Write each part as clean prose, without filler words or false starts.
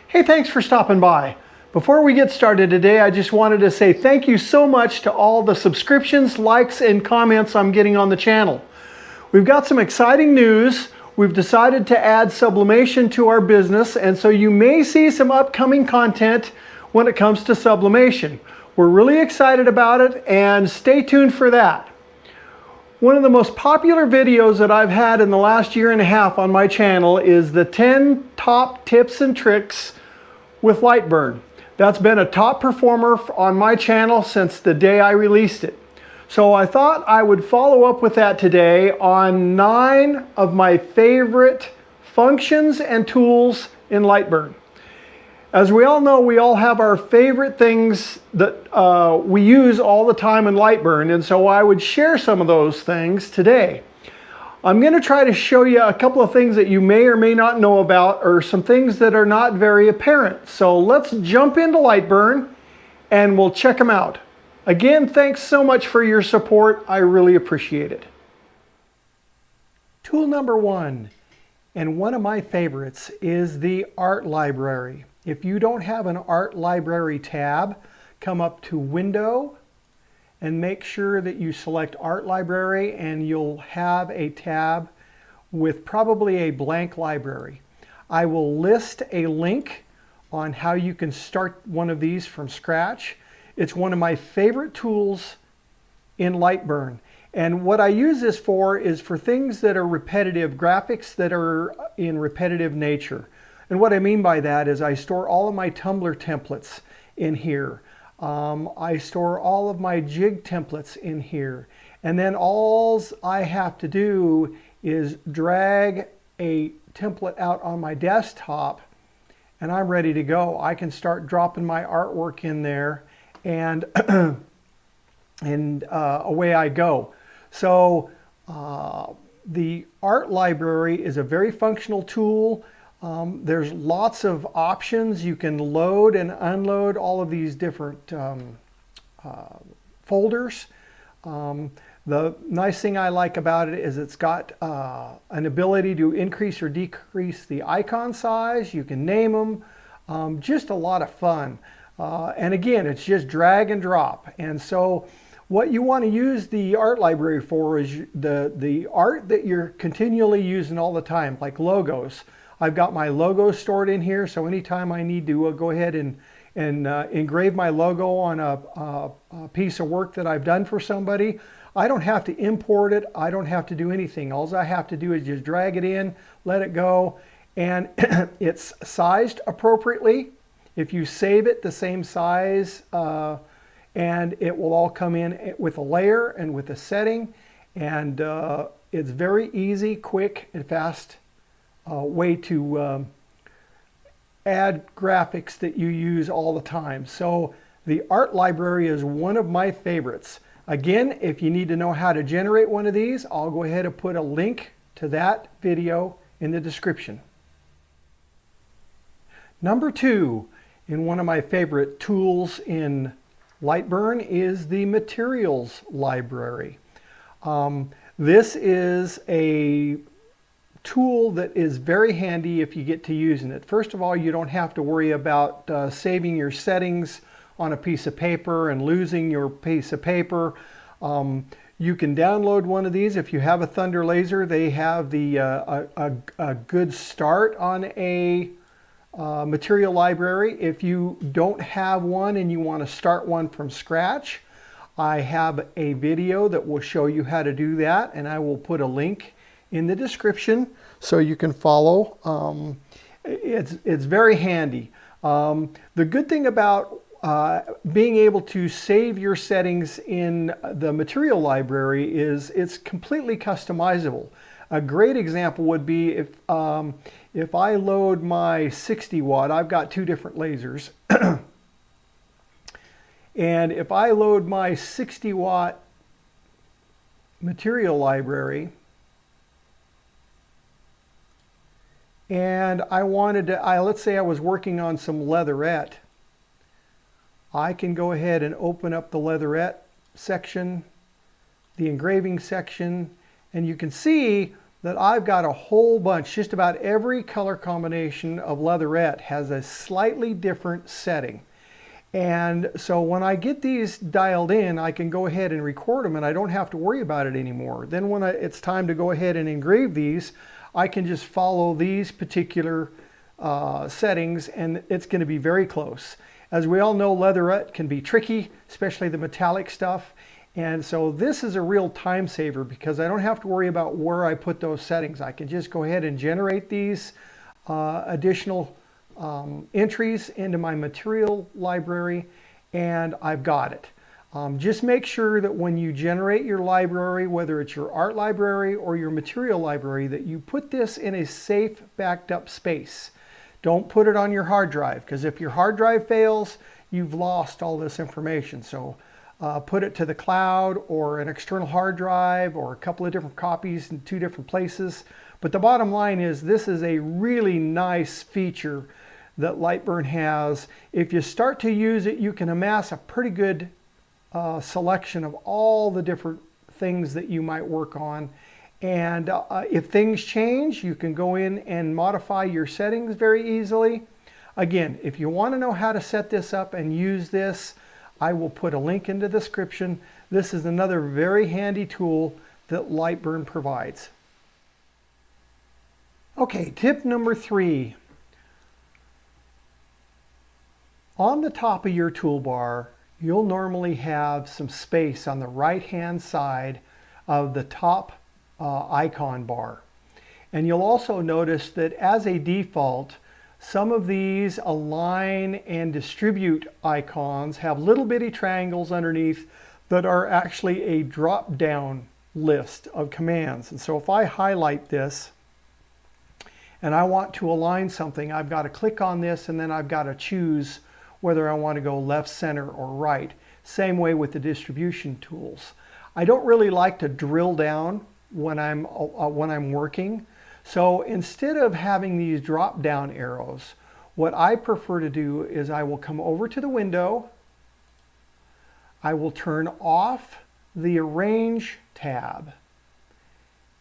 Hey, thanks for stopping by. Before we get started today, I just wanted to say thank you so much to all the subscriptions, likes, and comments I'm getting on the channel. We've got some exciting news. We've decided to add sublimation to our business, and so you may see some upcoming content when it comes to sublimation. We're really excited about it, and stay tuned for that. One of the most popular videos that I've had in the last year and a half on my channel is the 10 top tips and tricks with LightBurn. That's been a top performer on my channel since the day I released it. So I thought I would follow up with that today on 9 of my favorite functions and tools in LightBurn. As we all know, we all have our favorite things that we use all the time in LightBurn, and so I would share some of those things today. I'm going to try to show you a couple of things that you may or may not know about, or some things that are not very apparent. So let's jump into LightBurn and we'll check them out. Again, thanks so much for your support. I really appreciate it. Tool number 1, and one of my favorites, is the Art Library. If you don't have an Art Library tab, come up to Window and make sure that you select Art Library, and you'll have a tab with probably a blank library. I will list a link on how you can start one of these from scratch. It's one of my favorite tools in LightBurn. And what I use this for is for things that are repetitive, graphics that are in repetitive nature. And what I mean by that is I store all of my Tumblr templates in here. I store all of my jig templates in here. And then all I have to do is drag a template out on my desktop and I'm ready to go. I can start dropping my artwork in there and, away I go. So the Art Library is a very functional tool. There's lots of options. You can load and unload all of these different folders. The nice thing I like about it is it's got an ability to increase or decrease the icon size. You can name them. Just a lot of fun. And again, it's just drag and drop. And so what you want to use the Art Library for is the art that you're continually using all the time, like logos. I've got my logos stored in here, so anytime I need to go ahead and engrave my logo on a piece of work that I've done for somebody, I don't have to import it. I don't have to do anything. All I have to do is just drag it in, let it go, and it's sized appropriately. If you save it the same size, and it will all come in with a layer and with a setting, and it's very easy, quick, and fast way to add graphics that you use all the time. So the Art Library is one of my favorites. Again, if you need to know how to generate one of these, I'll go ahead and put a link to that video in the description. Number 2, in one of my favorite tools in LightBurn, is the Materials Library. This is a tool that is very handy if you get to using it. First of all, you don't have to worry about saving your settings on a piece of paper and losing your piece of paper. You can download one of these. If you have a Thunder Laser, they have a good start on a material library. If you don't have one and you want to start one from scratch, I have a video that will show you how to do that, and I will put a link in the description so you can follow. It's very handy. The good thing about being able to save your settings in the Material Library is it's completely customizable. A great example would be if I load my 60 watt, I've got 2 different lasers, and if I load my 60 watt Material Library, and I wanted to, let's say I was working on some leatherette, I can go ahead and open up the leatherette section, the engraving section, and you can see that I've got a whole bunch. Just about every color combination of leatherette has a slightly different setting. And so when I get these dialed in, I can go ahead and record them and I don't have to worry about it anymore. Then when it's time to go ahead and engrave these, I can just follow these particular settings and it's going to be very close. As we all know, leatherette can be tricky, especially the metallic stuff. And so this is a real time saver because I don't have to worry about where I put those settings. I can just go ahead and generate these additional entries into my material library and I've got it. Just make sure that when you generate your library, whether it's your art library or your material library, that you put this in a safe backed up space. Don't put it on your hard drive because if your hard drive fails, you've lost all this information. So put it to the cloud or an external hard drive or a couple of different copies in 2 different places. But the bottom line is this is a really nice feature that LightBurn has. If you start to use it, you can amass a pretty good selection of all the different things that you might work on. And if things change, you can go in and modify your settings very easily. Again, if you want to know how to set this up and use this, I will put a link in the description. This is another very handy tool that LightBurn provides. Okay, tip number 3. On the top of your toolbar, you'll normally have some space on the right-hand side of the top icon bar. And you'll also notice that as a default, some of these align and distribute icons have little bitty triangles underneath that are actually a drop-down list of commands. And so if I highlight this and I want to align something, I've got to click on this and then I've got to choose whether I want to go left, center, or right. Same way with the distribution tools. I don't really like to drill down when I'm working. So instead of having these drop down arrows, what I prefer to do is I will come over to the window, I will turn off the Arrange tab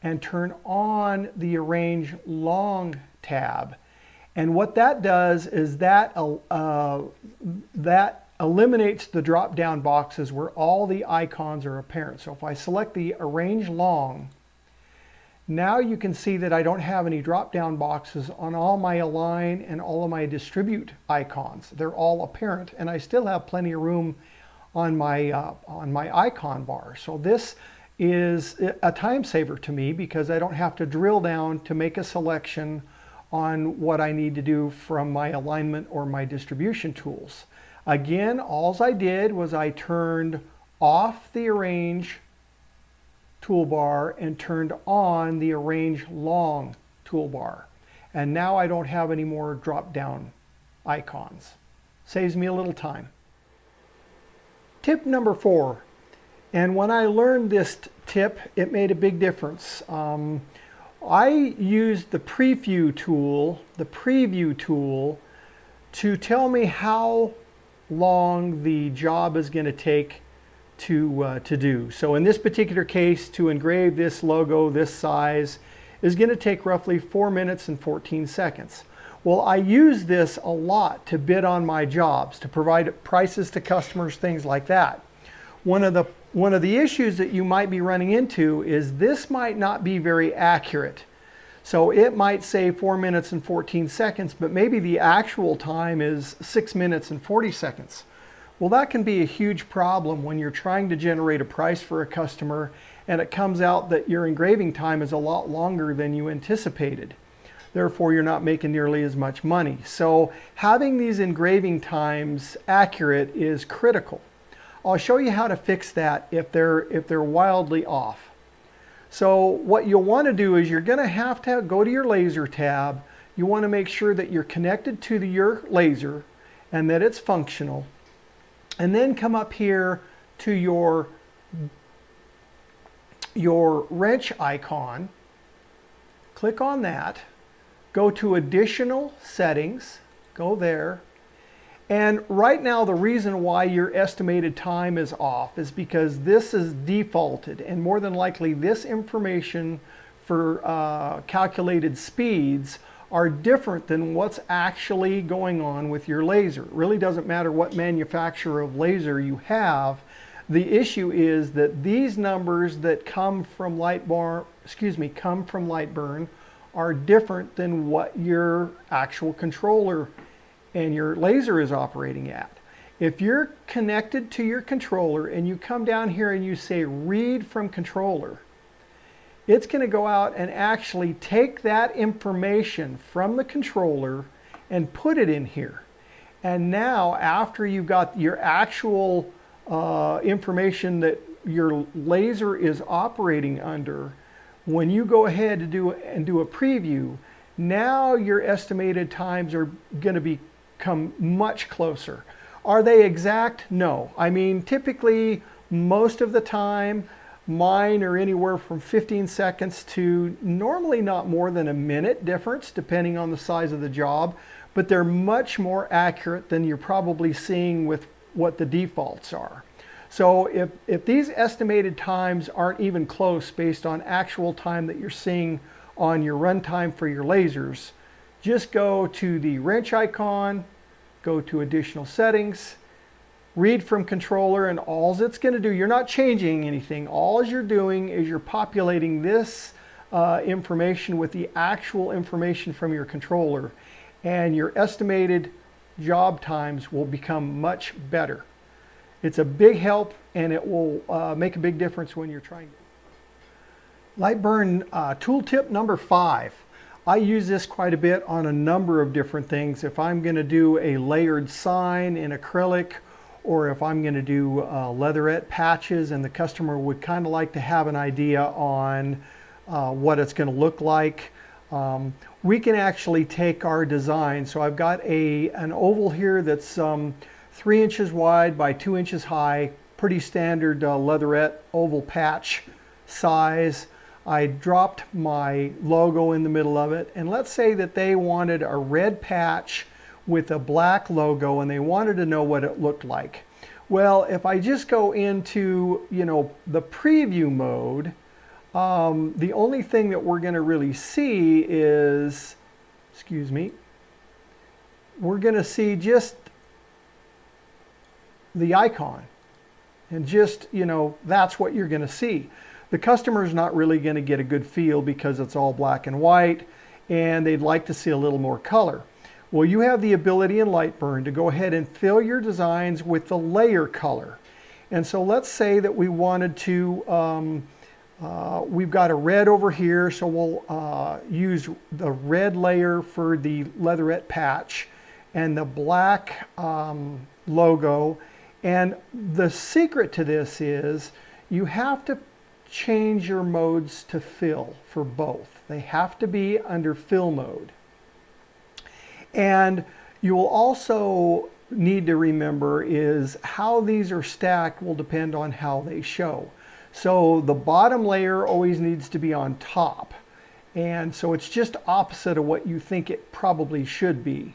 and turn on the Arrange Long tab. And what that does is that eliminates the drop down boxes where all the icons are apparent. So if I select the Arrange Long, now you can see that I don't have any drop-down boxes on all my align and all of my distribute icons. They're all apparent, and I still have plenty of room on my icon bar. So this is a time saver to me because I don't have to drill down to make a selection on what I need to do from my alignment or my distribution tools. Again, all I did was I turned off the Arrange toolbar and turned on the Arrange Long toolbar. And now I don't have any more drop-down icons. Saves me a little time. Tip number 4. And when I learned this tip, it made a big difference. I used the preview tool to tell me how long the job is going to take to do. So in this particular case, to engrave this logo this size is going to take roughly 4 minutes and 14 seconds. Well, I use this a lot to bid on my jobs, to provide prices to customers, things like that. One of the issues that you might be running into is this might not be very accurate. So it might say 4 minutes and 14 seconds, but maybe the actual time is 6 minutes and 40 seconds. Well, that can be a huge problem when you're trying to generate a price for a customer and it comes out that your engraving time is a lot longer than you anticipated. Therefore, you're not making nearly as much money. So having these engraving times accurate is critical. I'll show you how to fix that if they're wildly off. So what you'll want to do is you're going to have to go to your laser tab. You want to make sure that you're connected to your laser and that it's functional. And then come up here to your wrench icon, click on that, go to additional settings, go there. And right now the reason why your estimated time is off is because this is defaulted and more than likely this information for calculated speeds are different than what's actually going on with your laser. It really doesn't matter what manufacturer of laser you have. The issue is that these numbers that come from LightBurn are different than what your actual controller and your laser is operating at. If you're connected to your controller and you come down here and you say read from controller, it's going to go out and actually take that information from the controller and put it in here. And now after you've got your actual information that your laser is operating under, when you go ahead to do a preview, now your estimated times are going to become much closer. Are they exact? No. I mean, typically most of the time mine are anywhere from 15 seconds to normally not more than a minute difference depending on the size of the job, but they're much more accurate than you're probably seeing with what the defaults are. So if these estimated times aren't even close based on actual time that you're seeing on your runtime for your lasers, just go to the wrench icon, go to additional settings, read from controller, and all it's going to do, you're not changing anything. All you're doing is you're populating this information with the actual information from your controller, and your estimated job times will become much better. It's a big help, and it will make a big difference when you're trying to. LightBurn tool tip number 5. I use this quite a bit on a number of different things. If I'm going to do a layered sign in acrylic, or if I'm going to do leatherette patches and the customer would kind of like to have an idea on what it's going to look like, we can actually take our design. So I've got an oval here that's 3 inches wide by 2 inches high, pretty standard leatherette oval patch size. I dropped my logo in the middle of it, and let's say that they wanted a red patch with a black logo and they wanted to know what it looked like. Well, if I just go into, the preview mode, the only thing that we're going to really see is, we're going to see just the icon, and just, that's what you're going to see. The customer's not really going to get a good feel because it's all black and white, and they'd like to see a little more color. Well, you have the ability in LightBurn to go ahead and fill your designs with the layer color. And so let's say that we wanted to, we've got a red over here, so we'll use the red layer for the leatherette patch and the black logo. And the secret to this is you have to change your modes to fill for both. They have to be under fill mode. And you will also need to remember is how these are stacked will depend on how they show. So the bottom layer always needs to be on top. And so it's just opposite of what you think it probably should be.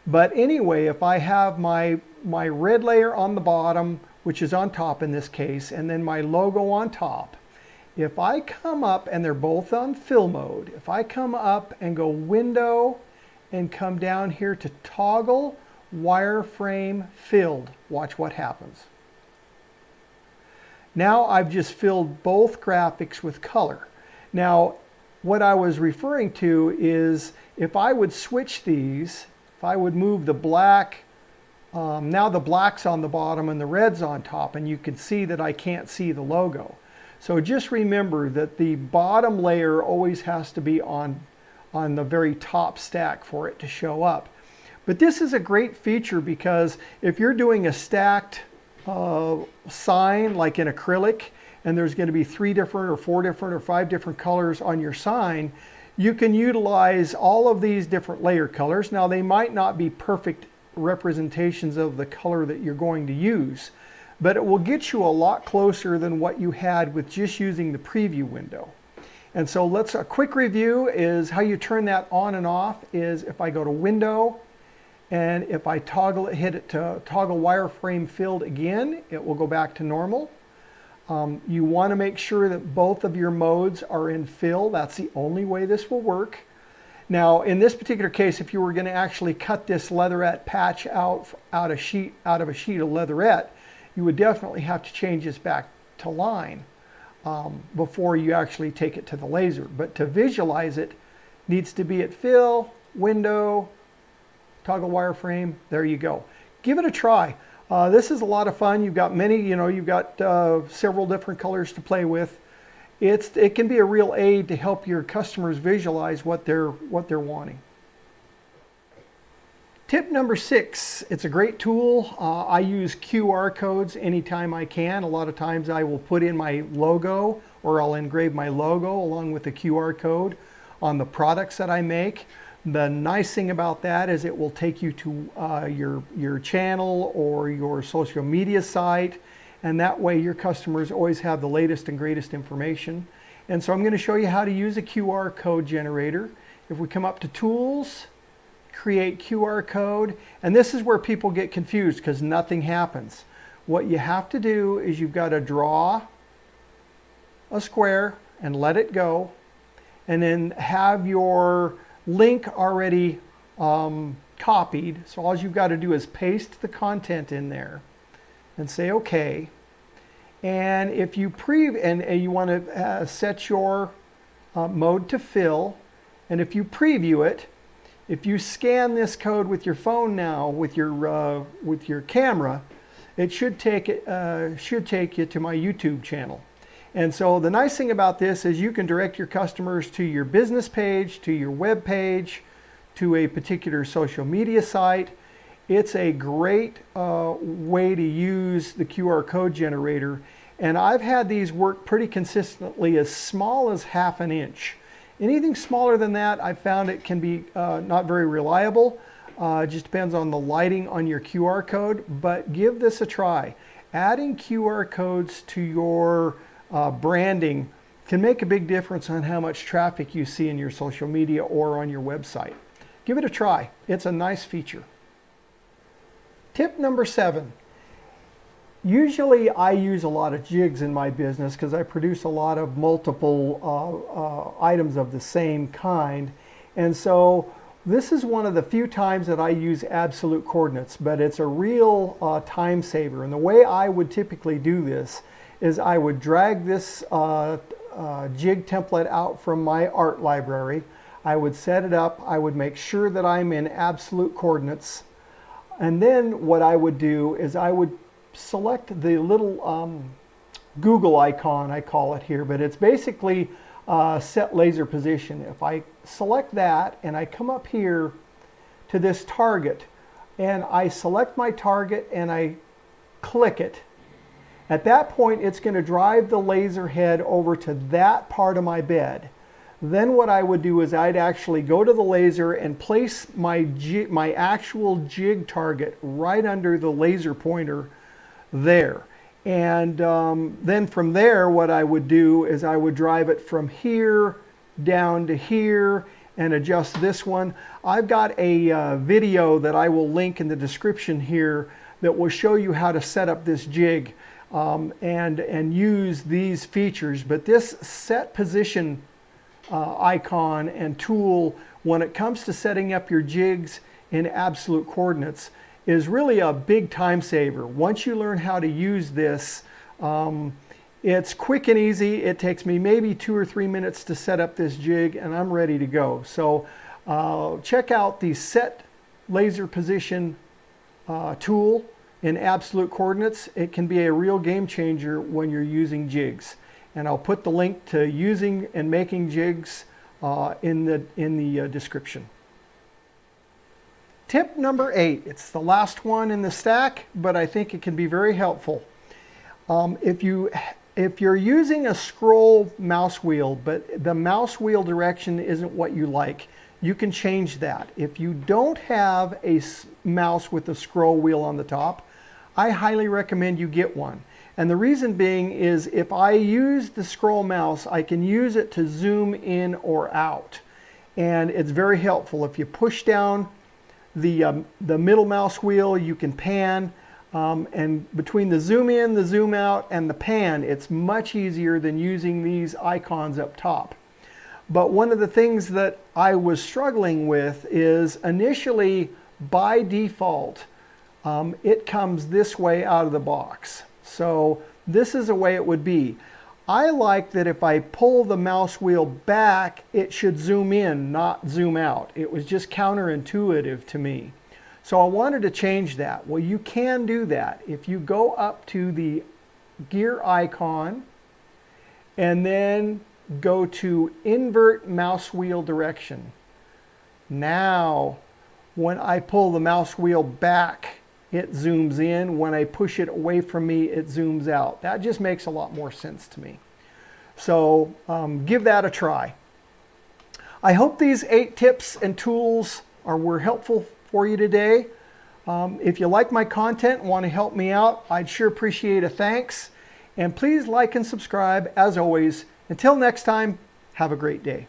But anyway, if I have my red layer on the bottom, which is on top in this case, and then my logo on top, if I come up, and they're both on fill mode, if I come up and go window and come down here to toggle wireframe filled, watch what happens. Now I've just filled both graphics with color. Now what I was referring to is if I would switch these, if I would move the black, now the black's on the bottom and the red's on top, and you can see that I can't see the logo. So just remember that the bottom layer always has to be on the very top stack for it to show up. But this is a great feature because if you're doing a stacked sign like in acrylic, and there's going to be 3 different or 4 different or 5 different colors on your sign, you can utilize all of these different layer colors. Now they might not be perfect representations of the color that you're going to use, but it will get you a lot closer than what you had with just using the preview window. And so a quick review is how you turn that on and off is if I go to window, and if I hit it to toggle wireframe filled again, it will go back to normal. You want to make sure that both of your modes are in fill. That's the only way this will work. Now, in this particular case, if you were going to actually cut this leatherette patch out of a sheet of leatherette, you would definitely have to change this back to line before you actually take it to the laser. But to visualize it, needs to be at fill, window, toggle wireframe. There you go. Give it a try. This is a lot of fun. You've got many, you've got several different colors to play with. It can be a real aid to help your customers visualize what they're wanting. Tip number 6, it's a great tool. I use QR codes anytime I can. A lot of times I will put in my logo, or I'll engrave my logo along with the QR code on the products that I make. The nice thing about that is it will take you to your channel or your social media site, and that way your customers always have the latest and greatest information. And so I'm going to show you how to use a QR code generator. If we come up to Tools, Create QR Code, and this is where people get confused because nothing happens. What you have to do is you've got to draw a square and let it go, and then have your link already copied. So all you've got to do is paste the content in there and say OK. And if you and you want to set your mode to fill, and if you preview it, if you scan this code with your phone now with your camera, it should take you to my YouTube channel. And so the nice thing about this is you can direct your customers to your business page, to your web page, to a particular social media site. It's a great way to use the QR code generator. And I've had these work pretty consistently as small as ½ an inch. Anything smaller than that, I've found it can be not very reliable. It just depends on the lighting on your QR code, but give this a try. Adding QR codes to your branding can make a big difference on how much traffic you see in your social media or on your website. Give it a try. It's a nice feature. Tip number 7. Usually I use a lot of jigs in my business because I produce a lot of multiple items of the same kind. And so this is one of the few times that I use absolute coordinates, but it's a real time saver. And the way I would typically do this is I would drag this jig template out from my art library. I would set it up. I would make sure that I'm in absolute coordinates. And then what I would do is I would select the little Google icon, I call it here, but it's basically set laser position. If I select that and I come up here to this target and I select my target and I click it, at that point it's going to drive the laser head over to that part of my bed. Then what I would do is I'd actually go to the laser and place my actual jig target right under the laser pointer there. And then from there what I would do is I would drive it from here down to here and adjust this one. I've got a video that I will link in the description here that will show you how to set up this jig and use these features. But this set position icon and tool, when it comes to setting up your jigs in absolute coordinates, is really a big time saver. Once you learn how to use this, it's quick and easy. It takes me maybe 2 or 3 minutes to set up this jig and I'm ready to go. So check out the set laser position tool in absolute coordinates. It can be a real game changer when you're using jigs. And I'll put the link to using and making jigs in the description. Tip number 8, it's the last one in the stack, but I think it can be very helpful. If you're using a scroll mouse wheel, but the mouse wheel direction isn't what you like, you can change that. If you don't have a mouse with a scroll wheel on the top, I highly recommend you get one. And the reason being is if I use the scroll mouse, I can use it to zoom in or out. And it's very helpful. If you push down the middle mouse wheel, you can pan. And between the zoom in, the zoom out, and the pan, it's much easier than using these icons up top. But one of the things that I was struggling with is initially, by default, it comes this way out of the box. So this is the way it would be. I like that if I pull the mouse wheel back, it should zoom in, not zoom out. It was just counterintuitive to me. So I wanted to change that. Well, you can do that. If you go up to the gear icon and then go to invert mouse wheel direction. Now, when I pull the mouse wheel back, it zooms in. When I push it away from me, it zooms out. That just makes a lot more sense to me. So give that a try. I hope these 8 tips and tools were helpful for you today. If you like my content and want to help me out, I'd sure appreciate a thanks. And please like and subscribe. As always, until next time, have a great day.